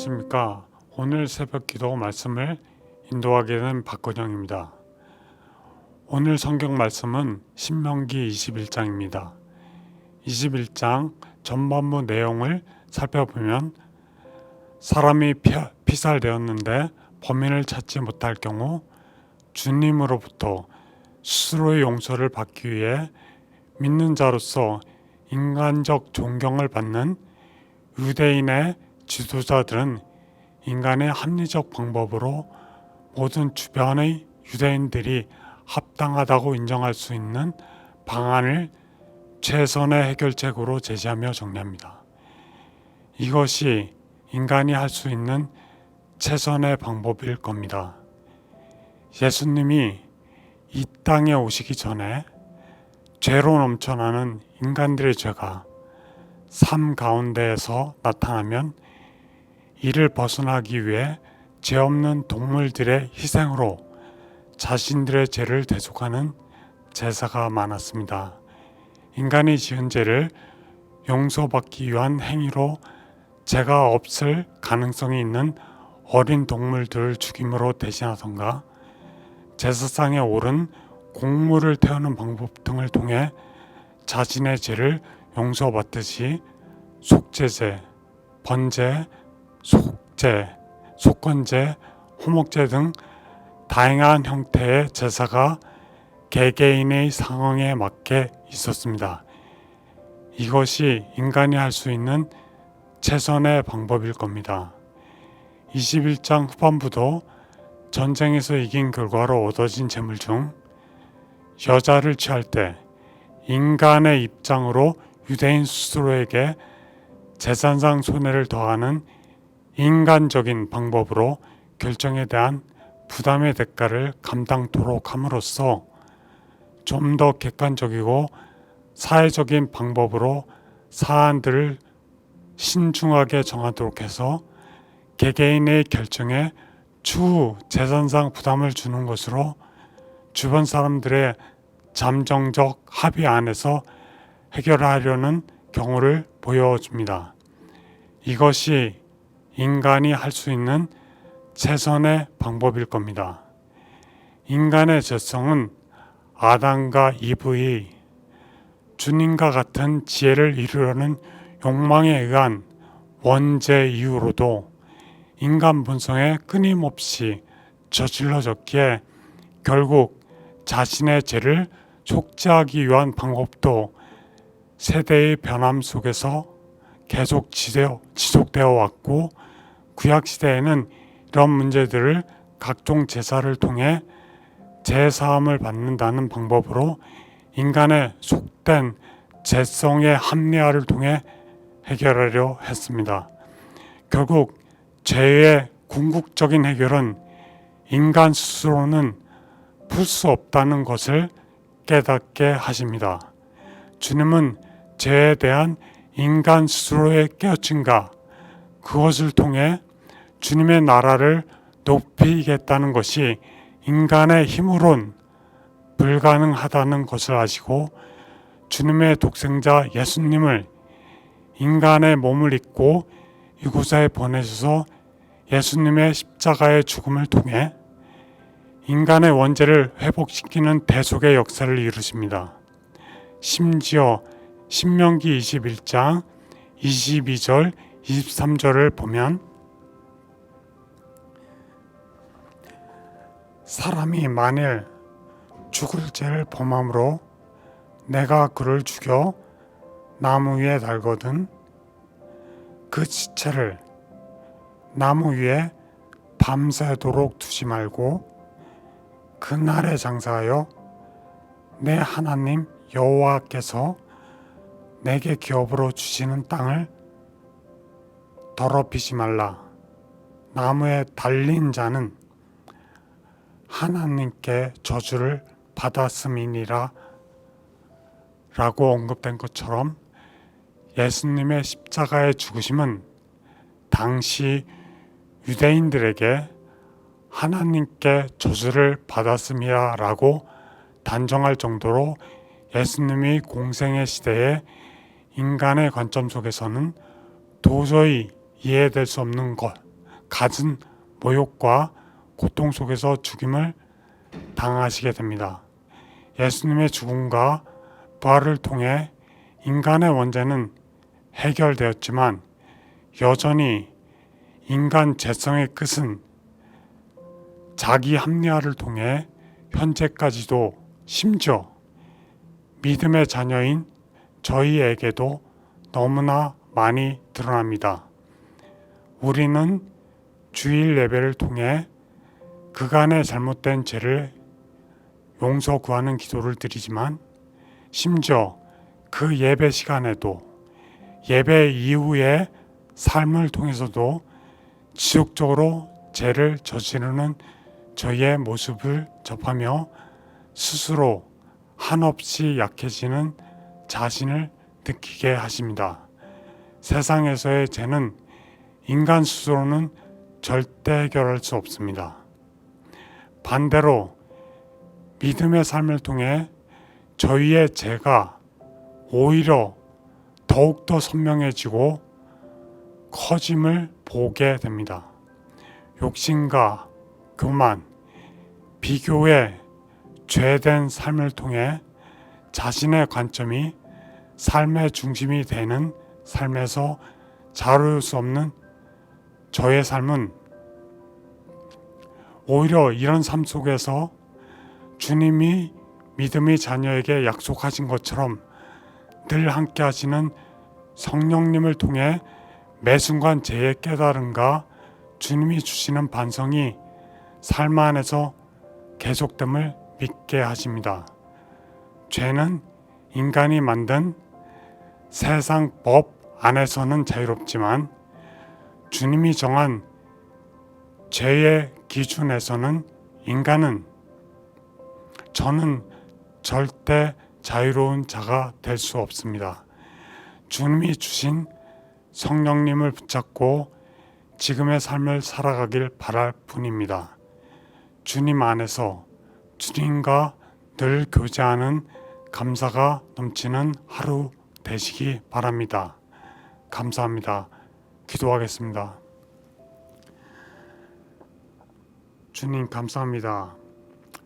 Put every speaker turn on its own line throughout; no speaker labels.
안녕하십니까. 오늘 새벽 기도 말씀을 인도하게 된 박건영입니다. 오늘 성경 말씀은 신명기 21장입니다. 21장 전반부 내용을 살펴보면 사람이 피살되었는데 범인을 찾지 못할 경우 주님으로부터 스스로의 용서를 받기 위해 믿는 자로서 인간적 존경을 받는 유대인의 지도자들은 인간의 합리적 방법으로 모든 주변의 유대인들이 합당하다고 인정할 수 있는 방안을 최선의 해결책으로 제시하며 정리합니다. 이것이 인간이 할 수 있는 최선의 방법일 겁니다. 예수님이 이 땅에 오시기 전에 죄로 넘쳐나는 인간들의 죄가 삶 가운데에서 나타나면 이를 벗어나기 위해 죄 없는 동물들의 희생으로 자신들의 죄를 대속하는 제사가 많았습니다. 인간이 지은 죄를 용서받기 위한 행위로 죄가 없을 가능성이 있는 어린 동물들을 죽임으로 대신하던가 제사상에 오른 곡물을 태우는 방법 등을 통해 자신의 죄를 용서받듯이 속죄제, 번제, 속죄, 속건제, 호목제 등 다양한 형태의 제사가 개개인의 상황에 맞게 있었습니다. 이것이 인간이 할 수 있는 최선의 방법일 겁니다. 21장 후반부도 전쟁에서 이긴 결과로 얻어진 재물 중 여자를 취할 때 인간의 입장으로 유대인 스스로에게 재산상 손해를 더하는 인간적인 방법으로 결정에 대한 부담의 대가를 감당토록 함으로써 좀 더 객관적이고 사회적인 방법으로 사안들을 신중하게 정하도록 해서 개개인의 결정에 추후 재산상 부담을 주는 것으로 주변 사람들의 잠정적 합의 안에서 해결하려는 경우를 보여줍니다. 이것이 인간이 할 수 있는 최선의 방법일 겁니다. 인간의 죄성은 아담과 이브의 주님과 같은 지혜를 이루려는 욕망에 의한 원죄 이후로도 인간 본성에 끊임없이 저질러졌기에 결국 자신의 죄를 속죄하기 위한 방법도 세대의 변함 속에서 계속 지속되어 왔고 구약시대에는 이런 문제들을 각종 제사를 통해 제사함을 받는다는 방법으로 인간의 속된 죄성의 합리화를 통해 해결하려 했습니다. 결국 죄의 궁극적인 해결은 인간 스스로는 풀 수 없다는 것을 깨닫게 하십니다. 주님은 죄에 대한 인간 스스로의 깨우침과 그것을 통해 주님의 나라를 높이겠다는 것이 인간의 힘으론 불가능하다는 것을 아시고 주님의 독생자 예수님을 인간의 몸을 입고 이곳에 보내셔서 예수님의 십자가의 죽음을 통해 인간의 원죄를 회복시키는 대속의 역사를 이루십니다. 심지어 신명기 21장 22절 23절을 보면 사람이 만일 죽을 죄를 범함으로 내가 그를 죽여 나무 위에 달거든 그 시체를 나무 위에 밤새도록 두지 말고 그날에 장사하여 내 하나님 여호와께서 내게 기업으로 주시는 땅을 더럽히지 말라. 나무에 달린 자는 하나님께 저주를 받았음이니라 라고 언급된 것처럼 예수님의 십자가의 죽으심은 당시 유대인들에게 하나님께 저주를 받았음이라 라고 단정할 정도로 예수님이 공생의 시대에 인간의 관점 속에서는 도저히 이해될 수 없는 것, 갖은 모욕과 고통 속에서 죽임을 당하시게 됩니다. 예수님의 죽음과 부활을 통해 인간의 원죄는 해결되었지만 여전히 인간 죄성의 끝은 자기 합리화를 통해 현재까지도 심지어 믿음의 자녀인 저희에게도 너무나 많이 드러납니다. 우리는 주일 예배를 통해 그간의 잘못된 죄를 용서 구하는 기도를 드리지만 심지어 그 예배 시간에도 예배 이후의 삶을 통해서도 지속적으로 죄를 저지르는 저희의 모습을 접하며 스스로 한없이 약해지는 자신을 느끼게 하십니다. 세상에서의 죄는 인간 스스로는 절대 해결할 수 없습니다. 반대로 믿음의 삶을 통해 저희의 죄가 오히려 더욱더 선명해지고 커짐을 보게 됩니다. 욕심과 교만, 비교의 죄된 삶을 통해 자신의 관점이 삶의 중심이 되는 삶에서 자유로울 수 없는 저의 삶은 오히려 이런 삶 속에서 주님이 믿음의 자녀에게 약속하신 것처럼 늘 함께 하시는 성령님을 통해 매 순간 죄의 깨달음과 주님이 주시는 반성이 삶 안에서 계속됨을 믿게 하십니다. 죄는 인간이 만든 세상 법 안에서는 자유롭지만 주님이 정한 죄의 기준에서는 저는 절대 자유로운 자가 될 수 없습니다. 주님이 주신 성령님을 붙잡고 지금의 삶을 살아가길 바랄 뿐입니다. 주님 안에서 주님과 늘 교제하는 감사가 넘치는 하루 되시기 바랍니다. 감사합니다. 기도하겠습니다. 주님 감사합니다.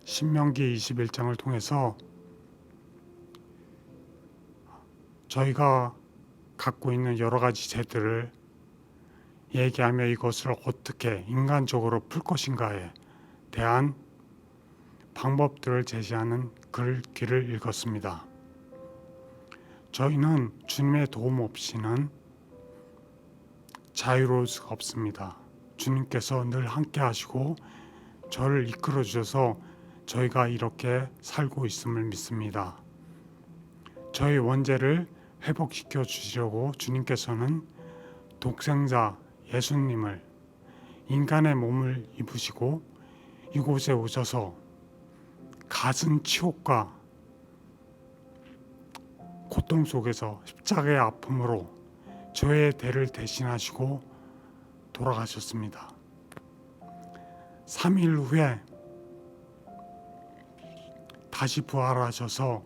신명기 21장을 통해서 저희가 갖고 있는 여러 가지 죄들을 얘기하며 이것을 어떻게 인간적으로 풀 것인가에 대한 방법들을 제시하는 글귀를 읽었습니다. 저희는 주님의 도움 없이는 자유로울 수가 없습니다. 주님께서 늘 함께 하시고 저를 이끌어 주셔서 저희가 이렇게 살고 있음을 믿습니다. 저희 원죄를 회복시켜 주시려고 주님께서는 독생자 예수님을 인간의 몸을 입으시고 이곳에 오셔서 갖은 치욕과 고통 속에서 십자가의 아픔으로 저의 대를 대신하시고 돌아가셨습니다. 3일 후에 다시 부활하셔서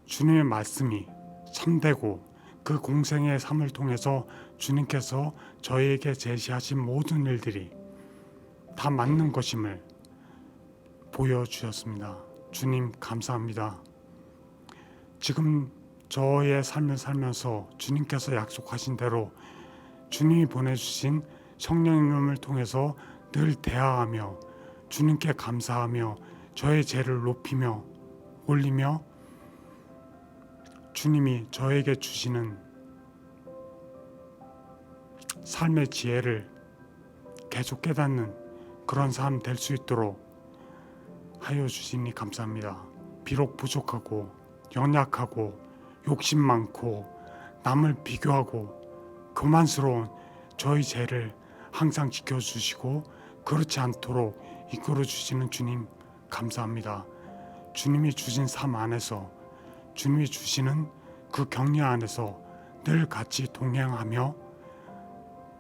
주님의 말씀이 참되고 그 공생의 삶을 통해서 주님께서 저희에게 제시하신 모든 일들이 다 맞는 것임을 보여주셨습니다. 주님 감사합니다. 지금 저의 삶을 살면서 주님께서 약속하신 대로 주님이 보내주신 성령님을 통해서 늘 대화하며 주님께 감사하며 저의 죄를 높이며 올리며 주님이 저에게 주시는 삶의 지혜를 계속 깨닫는 그런 삶 될 수 있도록 하여 주시니 감사합니다. 비록 부족하고 연약하고 욕심 많고 남을 비교하고 교만스러운 저희 죄를 항상 지켜주시고 그렇지 않도록 이끌어 주시는 주님 감사합니다. 주님이 주신 삶 안에서 주님이 주시는 그 격려 안에서 늘 같이 동행하며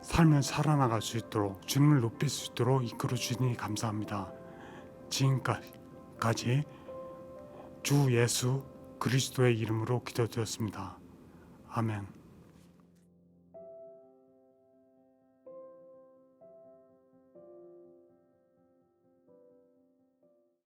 삶을 살아나갈 수 있도록 주님을 높일 수 있도록 이끌어 주시니 감사합니다. 지금까지 주 예수 그리스도의 이름으로 기도드렸습니다. 아멘.